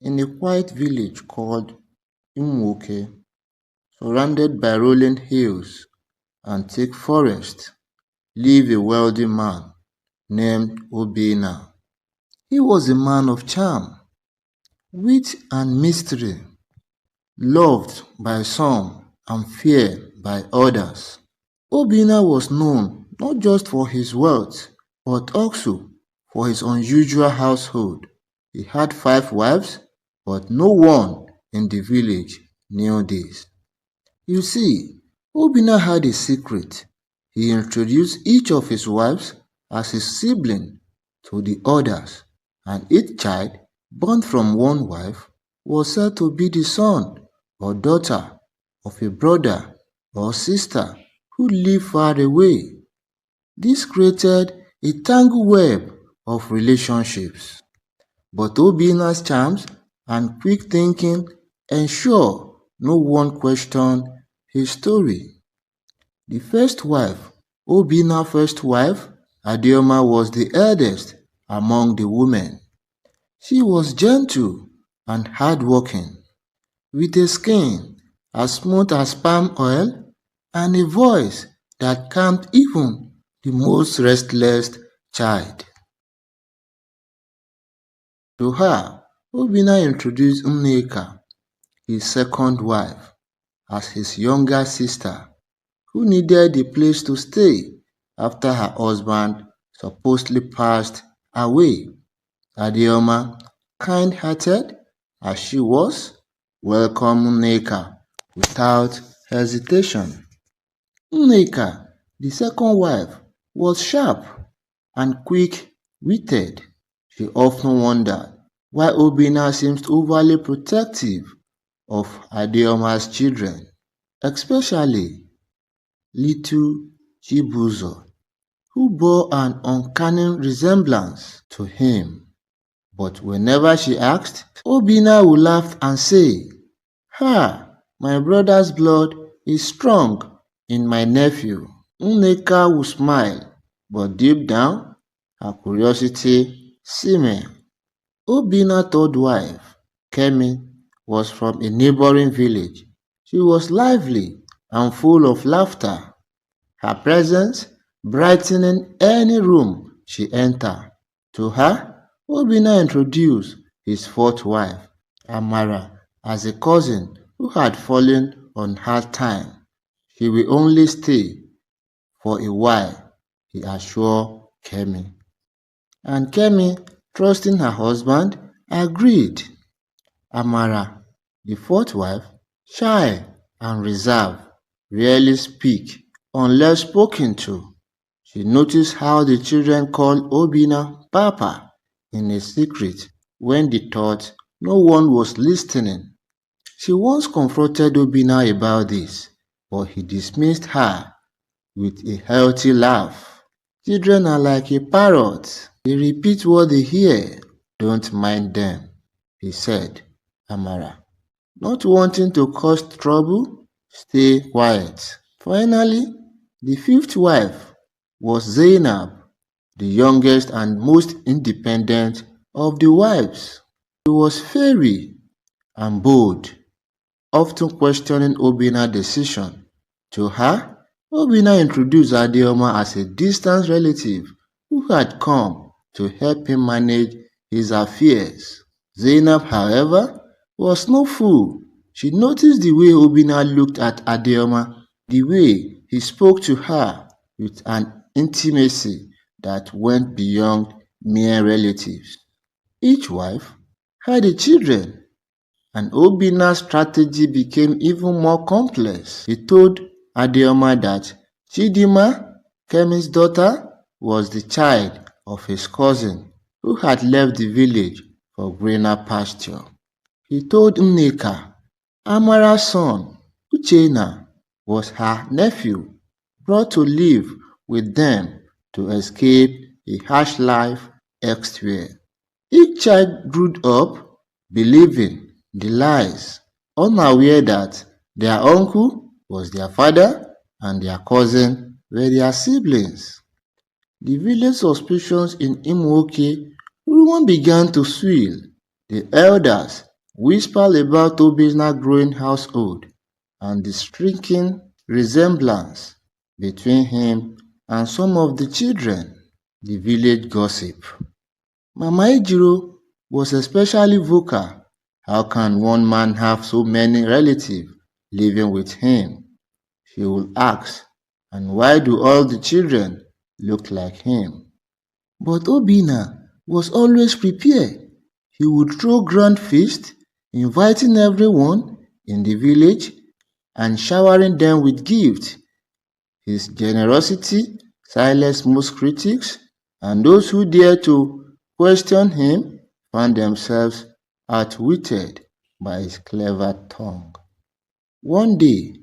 In a quiet village called Umuoke, surrounded by rolling hills and thick forests, lived a wealthy man named Obinna. He was a man of charm, wit and mystery, loved by some and feared by others. Obinna was known not just for his wealth, but also for his unusual household. He had 5 wives, but no one in the village knew this. You see, Obinna had a secret. He introduced each of his wives as his sibling to the others, and each child born from one wife was said to be the son or daughter of a brother or sister who lived far away. This created a tangled web of relationships. But Obinna's charms and quick thinking ensured no one questioned his story. The first wife, Obinna's first wife, Adeoma, was the eldest among the women. She was gentle and hardworking, with a skin as smooth as palm oil and a voice that calmed even the most restless child. To her, Obinna introduced Nneka, his second wife, as his younger sister, who needed a place to stay after her husband supposedly passed away. Adeoma, kind-hearted as she was, welcomed Nneka without hesitation. Nneka, the second wife, was sharp and quick-witted. She often wondered why Obinna seemed overly protective of Adeoma's children, especially little Chibuzo, who bore an uncanny resemblance to him. But whenever she asked, Obinna would laugh and say, my brother's blood is strong in my nephew." Nneka would smile, but deep down, her curiosity simmered. Obinna's third wife, Kemi, was from a neighboring village. She was lively and full of laughter, her presence brightening any room she entered. To her, Obinna introduced his fourth wife, Amara, as a cousin who had fallen on hard times. She will only stay for a while, he assured Kemi. And Kemi, trusting her husband, agreed. Amara, the fourth wife, shy and reserved, rarely speak unless spoken to. She noticed how the children called Obinna Papa in a secret when they thought no one was listening. She once confronted Obinna about this, but he dismissed her with a healthy laugh. "Children are like a parrot. They repeat what they hear. Don't mind them," he said. Amara, not wanting to cause trouble, stay quiet. Finally, the fifth wife was Zainab, the youngest and most independent of the wives. She was fiery and bold, often questioning Obinna's decision. To her, Obinna introduced Adeoma as a distant relative who had come to help him manage his affairs. Zainab, however, was no fool. She noticed the way Obinna looked at Adeoma, the way he spoke to her with an intimacy that went beyond mere relatives. Each wife had a children, and Obinna's strategy became even more complex. He told Adeoma that Chidima, Kemi's daughter, was the child of his cousin who had left the village for greener pasture. He told Nneka Amara's son, Uchenna, was her nephew, brought to live with them to escape a harsh life elsewhere. Each child grew up believing the lies, unaware that their uncle was their father and their cousin were their siblings. The village suspicions in Umuoke, rumors began to swirl. The elders whispered about Obinna's growing household and the striking resemblance between him and some of the children. The village gossip. Mama Ejiro was especially vocal. How can one man have so many relatives living with him? She would ask. And why do all the children look like him? But Obinna was always prepared. He would throw grand feasts, inviting everyone in the village and showering them with gifts. His generosity silenced most critics, and those who dared to question him found themselves outwitted by his clever tongue. One day,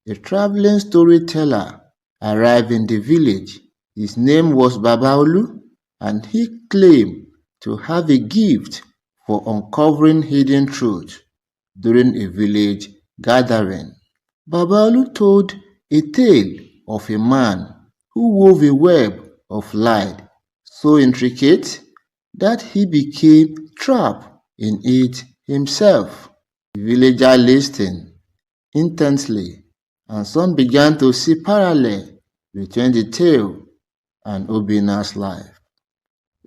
a traveling storyteller arrived in the village. His name was Babaolu, and he claimed to have a gift for uncovering hidden truths during a village gathering. Babaolu told a tale of a man who wove a web of light so intricate that he became trapped in it himself. The villager listened intensely, and some began to see parallels between the tale and Obinna's life.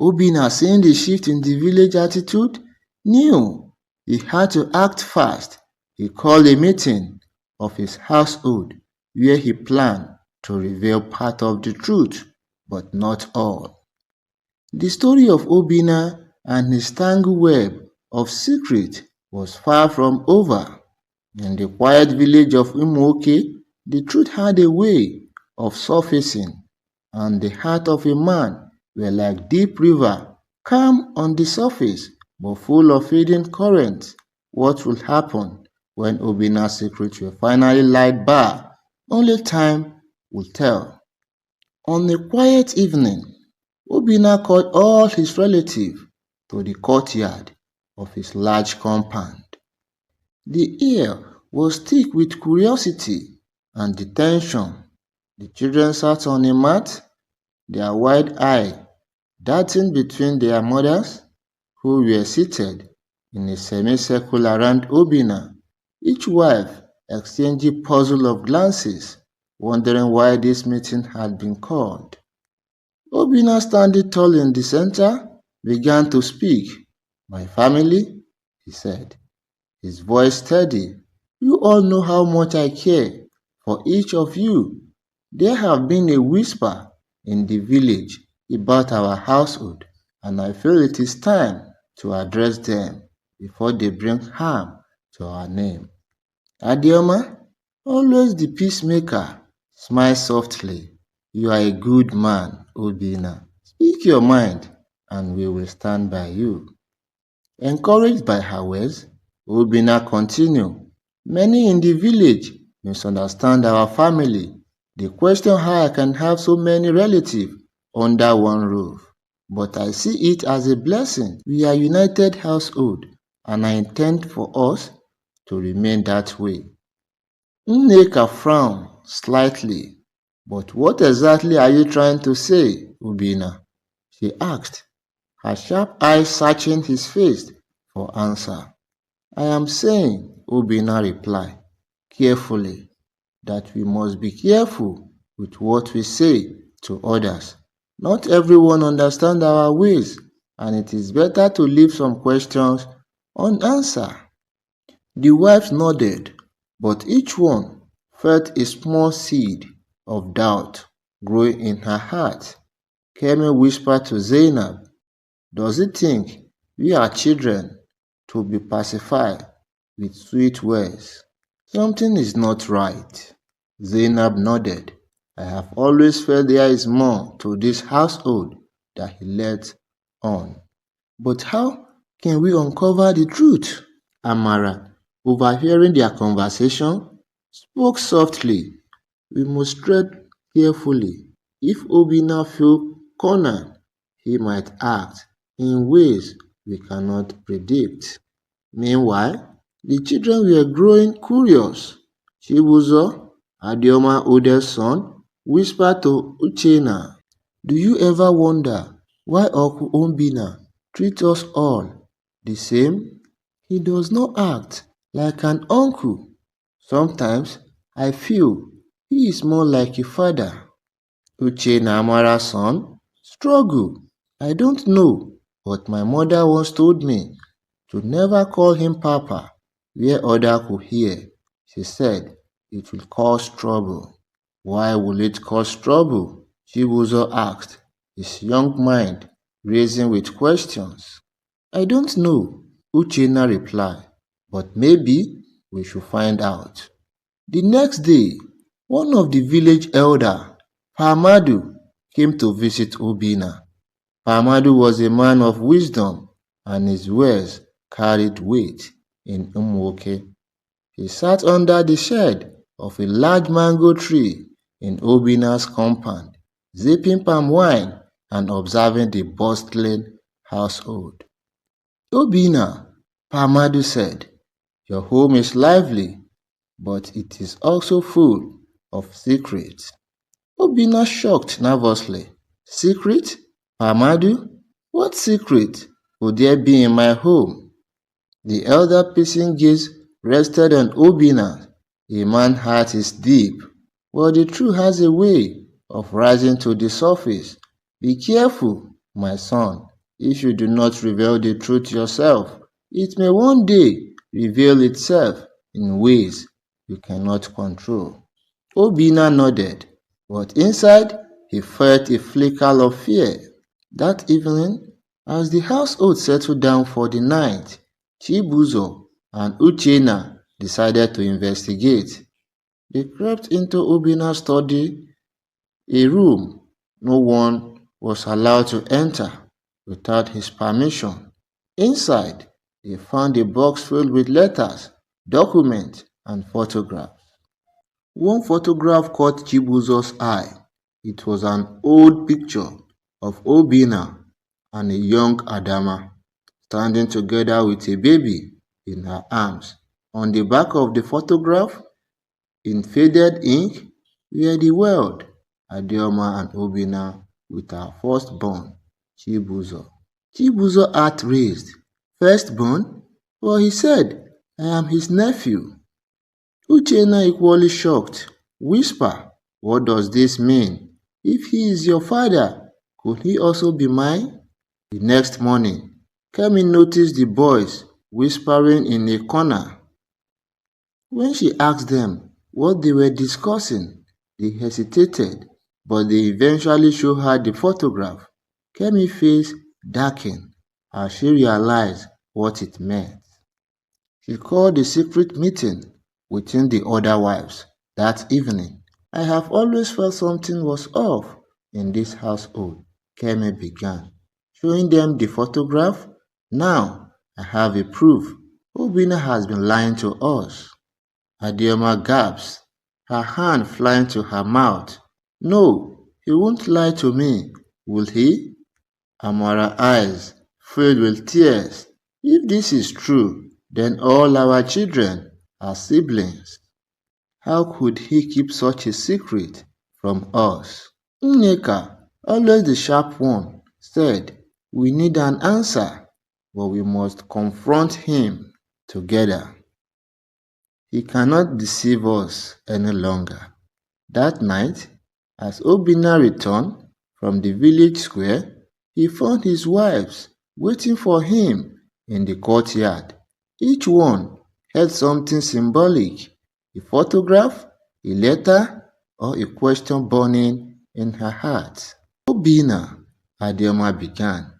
Obinna, seeing the shift in the village attitude, knew he had to act fast. He called a meeting of his household where he planned to reveal part of the truth, but not all. The story of Obinna and his tangled web of secrets was far from over. In the quiet village of Umuoke, the truth had a way of surfacing, and the heart of a man were like deep river, calm on the surface, but full of hidden currents. What will happen when Obinna's secrets were finally laid bare? Only time will tell. On a quiet evening, Obinna called all his relatives to the courtyard of his large compound. The air was thick with curiosity and the tension. The children sat on a mat, their wide eyes darting between their mothers, who were seated in a semicircle around Obinna, each wife exchanging puzzle of glances, wondering why this meeting had been called. Obinna, standing tall in the center, began to speak. "My family," he said, his voice steady, "you all know how much I care for each of you. There have been a whisper in the village about our household, and I feel it is time to address them before they bring harm to our name." Adioma, always the peacemaker, smiled softly. "You are a good man, Obinna. Speak your mind, and we will stand by you." Encouraged by her words, Obinna continued, "Many in the village misunderstand our family. They question how I can have so many relatives under one roof. But I see it as a blessing. We are a united household, and I intend for us to remain that way." Nneka frowned slightly. "But what exactly are you trying to say, Obinna?" she asked, her sharp eyes searching his face for answer. "I am saying," Obinna replied, carefully, "that we must be careful with what we say to others. Not everyone understands our ways, and it is better to leave some questions unanswered." The wives nodded, but each one felt a small seed of doubt growing in her heart. Kemi whispered to Zainab, "Does he think we are children to be pacified with sweet words? Something is not right." Zainab nodded. "I have always felt there is more to this household than he let on. But how can we uncover the truth?" Amara, overhearing their conversation, spoke softly. "We must tread carefully. If Obinna feels cornered, he might act in ways we cannot predict." Meanwhile, the children were growing curious. Chibuzo, Adioma's oldest son, whispered to Uchenna, "Do you ever wonder why Uncle Obinna treats us all the same? He does not act like an uncle. Sometimes I feel he is more like a father. Uche na Amara's son struggle. I don't know, but my mother once told me to never call him Papa where others could hear. She said it will cause trouble. Why will it cause trouble? Chibuzo asked, his young mind racing with questions. I don't know, Uchenna replied, but maybe we should find out. The next day, one of the village elder, Pamadu, came to visit Obinna. Pamadu was a man of wisdom, and his words carried weight in Umuoke. He sat under the shade of a large mango tree in Obinna's compound, sipping palm wine and observing the bustling household. Obinna, Pamadu said, your home is lively, but it is also full of secrets. Obinna shocked nervously. Secret? Pamadu? What secret could there be in my home? The elder piercing gaze rested on Obinna. A man's heart is deep, but the truth has a way of rising to the surface. Be careful, my son. If you do not reveal the truth yourself, it may one day reveal itself in ways you cannot control. Obinna nodded, but inside he felt a flicker of fear. That evening, as the household settled down for the night, Chibuzo and Uchenna decided to investigate. They crept into Obinna's study, a room no one was allowed to enter without his permission. Inside, they found a box filled with letters, documents, and photographs. One photograph caught Chibuzo's eye. It was an old picture of Obinna and a young Adama standing together with a baby in her arms. On the back of the photograph, in faded ink, were the words Adeoma and Obinna with her firstborn, Chibuzo. Chibuzo heart raised. Firstborn? Well, he said, I am his nephew. Uchenna equally shocked. Whisper, what does this mean? If he is your father, could he also be mine? The next morning, Kemi noticed the boys whispering in a corner. When she asked them what they were discussing, they hesitated, but they eventually showed her the photograph. Kemi's face darkened as she realized what it meant. She called a secret meeting within the other wives that evening. I have always felt something was off in this household, Kemi began, showing them the photograph. Now I have a proof. Obinna has been lying to us. Adeoma gasped, her hand flying to her mouth. No, he won't lie to me, will he? Amara's eyes filled with tears. If this is true, then all our children are siblings. How could he keep such a secret from us? Nneka, always the sharp one, said, we need an answer, but we must confront him together. He cannot deceive us any longer. That night, as Obinna returned from the village square, he found his wives waiting for him in the courtyard. Each one held something symbolic, a photograph, a letter, or a question burning in her heart. Obinna, Adeoma began,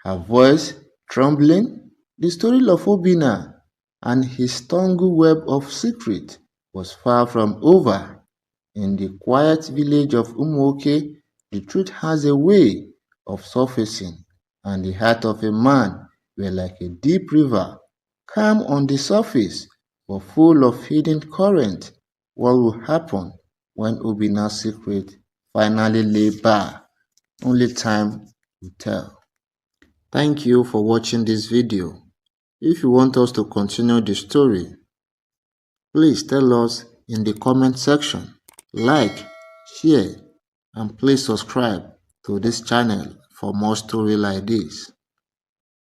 her voice trembling. The story of Obinna and his tangled web of secret was far from over. In the quiet village of Umuoke, the truth has a way of surfacing, and the heart of a man were like a deep river, calm on the surface, but full of hidden current. What will happen when Obinna's secret finally lay bare? Only time will tell. Thank you for watching this video. If you want us to continue the story, please tell us in the comment section. Like, share, and please subscribe to this channel for more story like this.